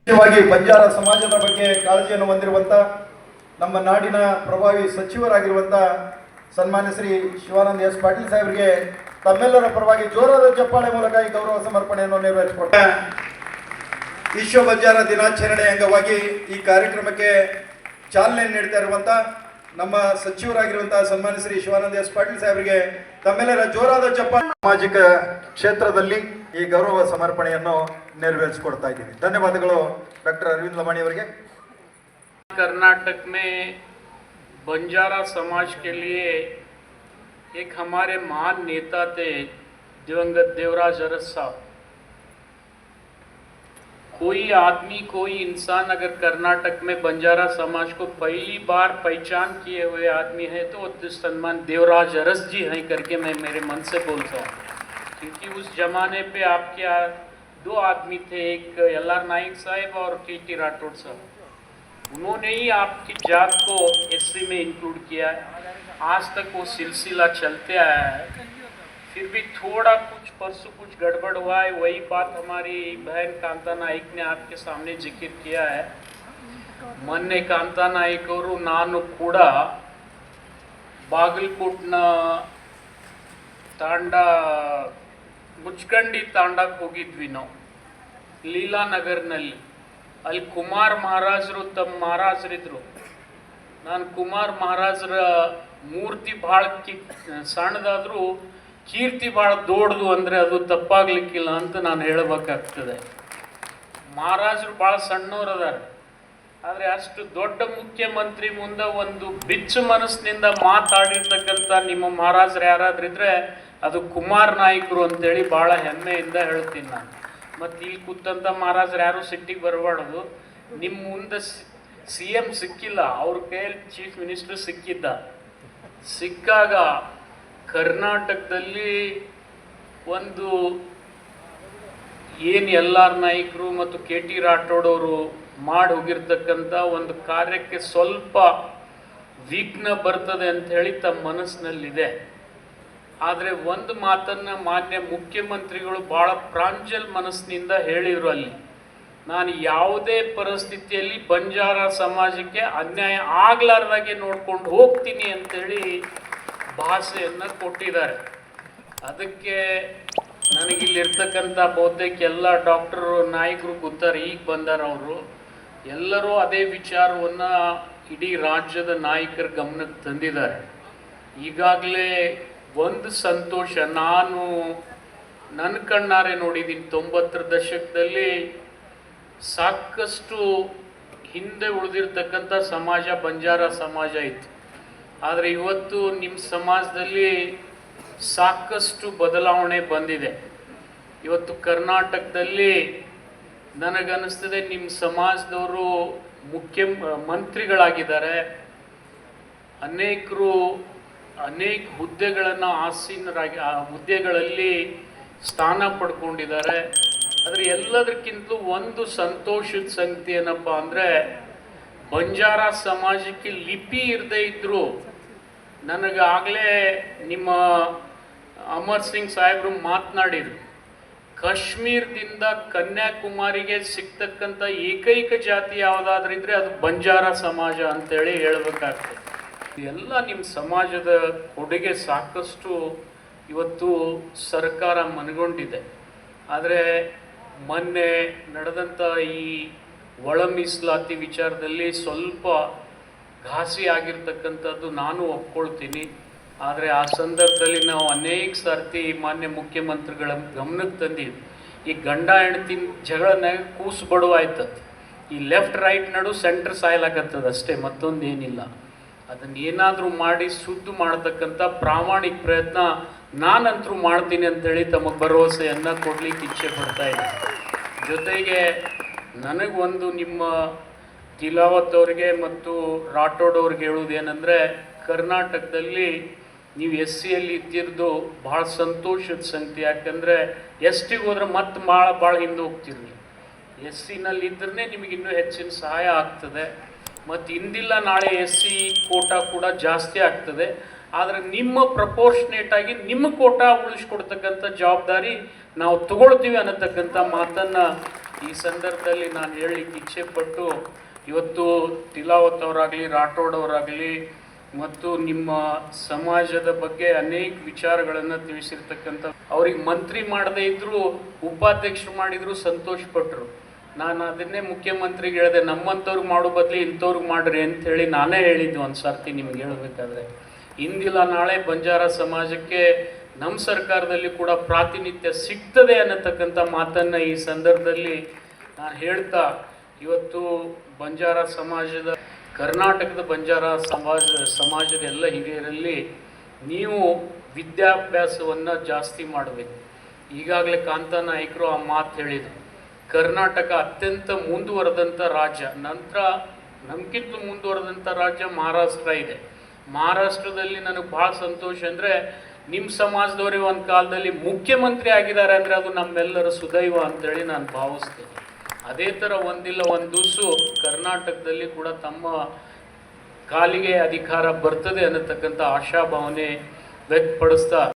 ಮುಖ್ಯವಾಗಿ ಬಂಜಾರ ಸಮಾಜದ ಬಗ್ಗೆ ಕಾಳಜಿಯನ್ನು ಹೊಂದಿರುವಂಥ ನಮ್ಮ ನಾಡಿನ ಪ್ರಭಾವಿ ಸಚಿವರಾಗಿರುವಂಥ ಸನ್ಮಾನ್ಯ ಶ್ರೀ ಶಿವಾನಂದ ಎಸ್ ಪಾಟೀಲ್ ಸಾಹೇಬರಿಗೆ ತಮ್ಮೆಲ್ಲರ ಪರವಾಗಿ ಜೋರಾದ ಚಪ್ಪಾಳೆ ಮೂಲಕ ಈ ಗೌರವ ಸಮರ್ಪಣೆಯನ್ನು ನೆರವೇರಿಸಿಕೊಡ್ತಾರೆ. ವಿಶ್ವ ಬಂಜಾರ ದಿನಾಚರಣೆ ಅಂಗವಾಗಿ ಈ ಕಾರ್ಯಕ್ರಮಕ್ಕೆ ಚಾಲನೆ ನೀಡ್ತಾ ಇರುವಂಥ ನಮ್ಮ ಸಚಿವರಾಗಿರುವಂತಹ ಸನ್ಮಾನ್ಯ ಶ್ರೀ ಶಿವಾನಂದ ಎಸ್ ಪಾಟೀಲ್ ಸಾಹೇಬರಿಗೆ ತಮ್ಮೆಲ್ಲರ ಜೋರಾದ ಚಪ್ಪಾಳೆ. ಸಾಮಾಜಿಕ ಕ್ಷೇತ್ರದಲ್ಲಿ ಈ ಗೌರವ ಸಮರ್ಪಣೆಯನ್ನು ನೆರವೇರಿಸಿಕೊಡ್ತಾ ಇದ್ದೀವಿ. ಧನ್ಯವಾದಗಳು ಡಾಕ್ಟರ್ ಅರವಿಂದ್ ಲಮಾಣಿ ಅವರಿಗೆ. कर्नाटक में बंजारा समाज के लिए एक हमारे महान नेता थे दिवंगत देवराज अरस साहब. कोई आदमी कोई इंसान अगर कर्नाटक में बंजारा समाज को पहली बार पहचान किए हुए आदमी है तो सम्मान देवराज अरस जी हैं करके मैं मेरे मन से बोलता हूँ. क्योंकि उस जमाने पे आपके दो आदमी थे, एक एल.आर. नाइक साहब और के.टी. राठौड़ साहब. उन्होंने ही आपकी जात को एससी में इंक्लूड किया है. आज तक वो सिलसिला चलते आया है. फिर भी थोड़ा कुछ परसों कुछ गड़बड़ हुआ है. वही बात हमारी बहन कांता नाइक ने आपके सामने जिक्र किया है. ಮೊನ್ನೆ ಕಾಂತಾ ನಾಯ್ಕ ಅವರು ನಾನು ಕೂಡ ಬಾಗಲಕೋಟ್ನ ತಾಂಡ ಮುಚ್ಕಂಡಿ ತಾಂಡಕ್ಕೆ ಹೋಗಿದ್ವಿ ನಾವು ಲೀಲಾನಗರ್ನಲ್ಲಿ. ಅಲ್ಲಿ ಕುಮಾರ್ ಮಹಾರಾಜರು ತಮ್ಮ ಮಹಾರಾಜರಿದ್ರು. ನಾನು ಕುಮಾರ್ ಮಹಾರಾಜರ ಮೂರ್ತಿ ಭಾಳ ಸಣ್ಣದಾದರೂ ಕೀರ್ತಿ ಭಾಳ ದೊಡ್ಡದು ಅಂದರೆ ಅದು ತಪ್ಪಾಗ್ಲಿಕ್ಕಿಲ್ಲ ಅಂತ ನಾನು ಹೇಳಬೇಕಾಗ್ತದೆ. ಮಹಾರಾಜರು ಭಾಳ ಸಣ್ಣವ್ರು ಅದಾರೆ, ಆದರೆ ಅಷ್ಟು ದೊಡ್ಡ ಮುಖ್ಯಮಂತ್ರಿ ಮುಂದೆ ಒಂದು ಬಿಚ್ಚು ಮನಸ್ಸಿನಿಂದ ಮಾತಾಡಿರ್ತಕ್ಕಂಥ ನಿಮ್ಮ ಮಹಾರಾಜರು ಯಾರಾದ್ರಿದ್ರೆ ಅದು ಕುಮಾರ್ ನಾಯ್ಕರು ಅಂತೇಳಿ ಭಾಳ ಹೆಮ್ಮೆಯಿಂದ ಹೇಳ್ತೀನಿ ನಾನು. ಮತ್ತು ಇಲ್ಲಿ ಕೂತಂಥ ಮಹಾರಾಜರು ಯಾರು ಸಿಟ್ಟಿಗೆ ಬರಬಾರ್ದು. ನಿಮ್ಮ ಮುಂದೆ CM ಸಿಕ್ಕಿಲ್ಲ, ಅವ್ರ ಕೈಯಲ್ಲಿ ಚೀಫ್ ಮಿನಿಸ್ಟರ್ ಸಿಕ್ಕಿದ್ದ. ಸಿಕ್ಕಾಗ ಕರ್ನಾಟಕದಲ್ಲಿ ಒಂದು ಏನು ಎಲ್.ಆರ್. ನಾಯ್ಕರು ಮತ್ತು ke.t. ರಾಠೋಡ್ ಅವರು ಮಾಡಿ ಹೋಗಿರ್ತಕ್ಕಂಥ ಒಂದು ಕಾರ್ಯಕ್ಕೆ ಸ್ವಲ್ಪ ವಿಘ್ನ ಬರ್ತದೆ ಅಂತ ಹೇಳಿ ತಮ್ಮ ಮನಸ್ಸಿನಲ್ಲಿದೆ. ಆದರೆ ಒಂದು ಮಾತನ್ನು ಮಾನ್ಯ ಮುಖ್ಯಮಂತ್ರಿಗಳು ಭಾಳ ಪ್ರಾಂಜಲ್ ಮನಸ್ಸಿನಿಂದ ಹೇಳಿದರು. ಅಲ್ಲಿ ನಾನು ಯಾವುದೇ ಪರಿಸ್ಥಿತಿಯಲ್ಲಿ ಬಂಜಾರ ಸಮಾಜಕ್ಕೆ ಅನ್ಯಾಯ ಆಗಲಾರ್ದಾಗೆ ನೋಡ್ಕೊಂಡು ಹೋಗ್ತೀನಿ ಅಂತೇಳಿ ಭಾಷೆಯನ್ನು ಕೊಟ್ಟಿದ್ದಾರೆ. ಅದಕ್ಕೆ ನನಗಿಲ್ಲಿರ್ತಕ್ಕಂಥ ಬಹುತೇಕ ಎಲ್ಲ ಡಾಕ್ಟರ್ ನಾಯಕರು ಗೊತ್ತಾರೆ, ಈಗ ಬಂದಾರ ಅವರು ಎಲ್ಲರೂ ಅದೇ ವಿಚಾರವನ್ನು ಇಡೀ ರಾಜ್ಯದ ನಾಯಕರ ಗಮನಕ್ಕೆ ತಂದಿದ್ದಾರೆ. ಈಗಾಗಲೇ ಒಂದು ಸಂತೋಷ, ನಾನು ನನ್ನ ಕಣ್ಣಾರೆ ನೋಡಿದ್ದೀನಿ. 90ರ ದಶಕದಲ್ಲಿ ಸಾಕಷ್ಟು ಹಿಂದೆ ಉಳಿದಿರ್ತಕ್ಕಂಥ ಸಮಾಜ ಬಂಜಾರ ಸಮಾಜ ಇತ್ತು. ಆದರೆ ಇವತ್ತು ನಿಮ್ಮ ಸಮಾಜದಲ್ಲಿ ಸಾಕಷ್ಟು ಬದಲಾವಣೆ ಬಂದಿದೆ. ಇವತ್ತು ಕರ್ನಾಟಕದಲ್ಲಿ ನನಗನ್ನಿಸ್ತದೆ ನಿಮ್ಮ ಸಮಾಜದವರು ಮಂತ್ರಿಗಳಾಗಿದ್ದಾರೆ. ಅನೇಕ ಹುದ್ದೆಗಳನ್ನು ಆಸೀನರಾಗಿ ಆ ಹುದ್ದೆಗಳಲ್ಲಿ ಸ್ಥಾನ ಪಡ್ಕೊಂಡಿದ್ದಾರೆ. ಆದರೆ ಎಲ್ಲದಕ್ಕಿಂತಲೂ ಒಂದು ಸಂತೋಷದ ಸಂಗತಿ ಏನಪ್ಪ ಅಂದರೆ, ಬಂಜಾರ ಸಮಾಜಕ್ಕೆ ಲಿಪಿ ಇರದೇ ಇದ್ದರೂ ನನಗಾಗಲೇ ನಿಮ್ಮ ಅಮರ್ ಸಿಂಗ್ ಸಾಹೇಬರು ಮಾತನಾಡಿದರು, ಕಾಶ್ಮೀರದಿಂದ ಕನ್ಯಾಕುಮಾರಿಗೆ ಸಿಗ್ತಕ್ಕಂಥ ಏಕೈಕ ಜಾತಿ ಯಾವುದಾದ್ರಿದ್ರೆ ಅದು ಬಂಜಾರ ಸಮಾಜ ಅಂತೇಳಿ ಹೇಳಬೇಕಾಗ್ತದೆ. ಎಲ್ಲ ನಿಮ್ಮ ಸಮಾಜದ ಕೊಡುಗೆ ಸಾಕಷ್ಟು ಇವತ್ತು ಸರ್ಕಾರ ಮನಗೊಂಡಿದೆ. ಆದರೆ ಮೊನ್ನೆ ನಡೆದಂಥ ಈ ಒಳ ಮೀಸಲಾತಿ ವಿಚಾರದಲ್ಲಿ ಸ್ವಲ್ಪ ಘಾಸಿ ಆಗಿರ್ತಕ್ಕಂಥದ್ದು ನಾನು ಒಪ್ಕೊಳ್ತೀನಿ. ಆದರೆ ಆ ಸಂದರ್ಭದಲ್ಲಿ ನಾವು ಅನೇಕ ಸರ್ತಿ ಮಾನ್ಯ ಮುಖ್ಯಮಂತ್ರಿಗಳ ಗಮನಕ್ಕೆ ತಂದಿದ್ವಿ. ಈ ಗಂಡ ಹೆಂಡತಿನ ಜಗಳನಾಗ ಕೂಸು ಬಡುವಾಯ್ತದ, ಈ ಲೆಫ್ಟ್ ರೈಟ್ ನಡು ಸೆಂಟ್ರ್ ಸಾಯ್ಲಾಕತ್ತದ ಅಷ್ಟೇ, ಮತ್ತೊಂದೇನಿಲ್ಲ. ಅದನ್ನು ಏನಾದರೂ ಮಾಡಿ ಶುದ್ಧ ಮಾಡತಕ್ಕಂಥ ಪ್ರಾಮಾಣಿಕ ಪ್ರಯತ್ನ ನಾನಂತರೂ ಮಾಡ್ತೀನಿ ಅಂಥೇಳಿ ತಮಗೆ ಭರವಸೆಯನ್ನು ಕೊಡಲಿಕ್ಕೆ ಇಚ್ಛೆ ಪಡ್ತಾ ಇದ್ದೀನಿ. ಜೊತೆಗೆ ನನಗೊಂದು ನಿಮ್ಮ ತಿಲಾವತ್ ಅವ್ರಿಗೆ ಮತ್ತು ರಾಠೋಡ್ ಅವ್ರಿಗೆ ಹೇಳೋದೇನೆಂದರೆ, ಕರ್ನಾಟಕದಲ್ಲಿ ನೀವು SCಯಲ್ಲಿ ಇದ್ದಿದ್ದು ಭಾಳ ಸಂತೋಷದ ಸಂಗತಿ. ಯಾಕಂದರೆ STಗೆ ಹೋದ್ರೆ ಮತ್ತೆ ಭಾಳ ಹಿಂದೆ ಹೋಗ್ತಿರಲಿ. SCನಲ್ಲಿ ಇದ್ದರೆ ನಿಮಗೆ ಇನ್ನೂ ಹೆಚ್ಚಿನ ಸಹಾಯ ಆಗ್ತದೆ. ಮತ್ತು ಇಂದಿಲ್ಲ ನಾಳೆ SC ಕೋಟಾ ಕೂಡ ಜಾಸ್ತಿ ಆಗ್ತದೆ. ಆದರೆ ನಿಮ್ಮ ಪ್ರಪೋರ್ಷನೇಟಾಗಿ ನಿಮ್ಮ ಕೋಟಾ ಉಳಿಸ್ಕೊಡ್ತಕ್ಕಂಥ ಜವಾಬ್ದಾರಿ ನಾವು ತಗೊಳ್ತೀವಿ ಅನ್ನತಕ್ಕಂಥ ಮಾತನ್ನು ಈ ಸಂದರ್ಭದಲ್ಲಿ ನಾನು ಹೇಳಲಿಕ್ಕೆ ಇಚ್ಛೆ ಪಟ್ಟು, ಇವತ್ತು ತಿಲಾವತ್ ಅವರಾಗಲಿ, ರಾಠೋಡ್ ಅವರಾಗಲಿ ಮತ್ತು ನಿಮ್ಮ ಸಮಾಜದ ಬಗ್ಗೆ ಅನೇಕ ವಿಚಾರಗಳನ್ನು ತಿಳಿಸಿರ್ತಕ್ಕಂಥ, ಅವ್ರಿಗೆ ಮಂತ್ರಿ ಮಾಡದೇ ಇದ್ದರೂ ಉಪಾಧ್ಯಕ್ಷರು ಮಾಡಿದ್ರು ಸಂತೋಷ ಪಟ್ಟರು. ನಾನು ಅದನ್ನೇ ಮುಖ್ಯಮಂತ್ರಿಗೆ ಹೇಳಿದೆ, ನಮ್ಮಂಥವ್ರಿಗೆ ಮಾಡೋ ಬದಲು ಇಂಥವ್ರಿಗೆ ಮಾಡ್ರಿ ಅಂಥೇಳಿ ನಾನೇ ಹೇಳಿದ್ದು ಒಂದು ಸರ್ತಿ ನಿಮ್ಗೆ ಹೇಳಬೇಕಾದ್ರೆ. ಇಂದಿಲ್ಲ ನಾಳೆ ಬಂಜಾರ ಸಮಾಜಕ್ಕೆ ನಮ್ಮ ಸರ್ಕಾರದಲ್ಲಿ ಕೂಡ ಪ್ರಾತಿನಿಧ್ಯ ಸಿಗ್ತದೆ ಅನ್ನತಕ್ಕಂಥ ಮಾತನ್ನು ಈ ಸಂದರ್ಭದಲ್ಲಿ ನಾನು ಹೇಳ್ತಾ, ಇವತ್ತು ಬಂಜಾರ ಸಮಾಜದ, ಕರ್ನಾಟಕದ ಬಂಜಾರ ಸಮಾಜದ ಎಲ್ಲ ಹಿರಿಯರಲ್ಲಿ ನೀವು ವಿದ್ಯಾಭ್ಯಾಸವನ್ನು ಜಾಸ್ತಿ ಮಾಡಬೇಕು. ಈಗಾಗಲೇ ಕಾಂತಾ ನಾಯಕರು ಆ ಮಾತು ಹೇಳಿದರು. ಕರ್ನಾಟಕ ಅತ್ಯಂತ ಮುಂದುವರೆದಂಥ ರಾಜ್ಯ, ನಂತರ ನಮಗಿಂತ ಮುಂದುವರೆದಂಥ ರಾಜ್ಯ ಮಹಾರಾಷ್ಟ್ರ ಇದೆ. ಮಹಾರಾಷ್ಟ್ರದಲ್ಲಿ ನನಗೆ ಭಾಳ ಸಂತೋಷ ಅಂದರೆ, ನಿಮ್ಮ ಸಮಾಜದವರೇ ಒಂದು ಕಾಲದಲ್ಲಿ ಮುಖ್ಯಮಂತ್ರಿ ಆಗಿದ್ದಾರೆ ಅಂದರೆ ಅದು ನಮ್ಮೆಲ್ಲರ ಸುದೈವ ಅಂತೇಳಿ ನಾನು ಭಾವಿಸ್ತೇನೆ. ಅದೇ ಥರ ಒಂದಿಲ್ಲ ಒಂದು ದಿವಸ ಕರ್ನಾಟಕದಲ್ಲಿ ಕೂಡ ತಮ್ಮ ಕಾಲಿಗೆ ಅಧಿಕಾರ ಬರ್ತದೆ ಅನ್ನತಕ್ಕಂಥ ಆಶಾಭಾವನೆ ವ್ಯಕ್ತಪಡಿಸ್ತಾ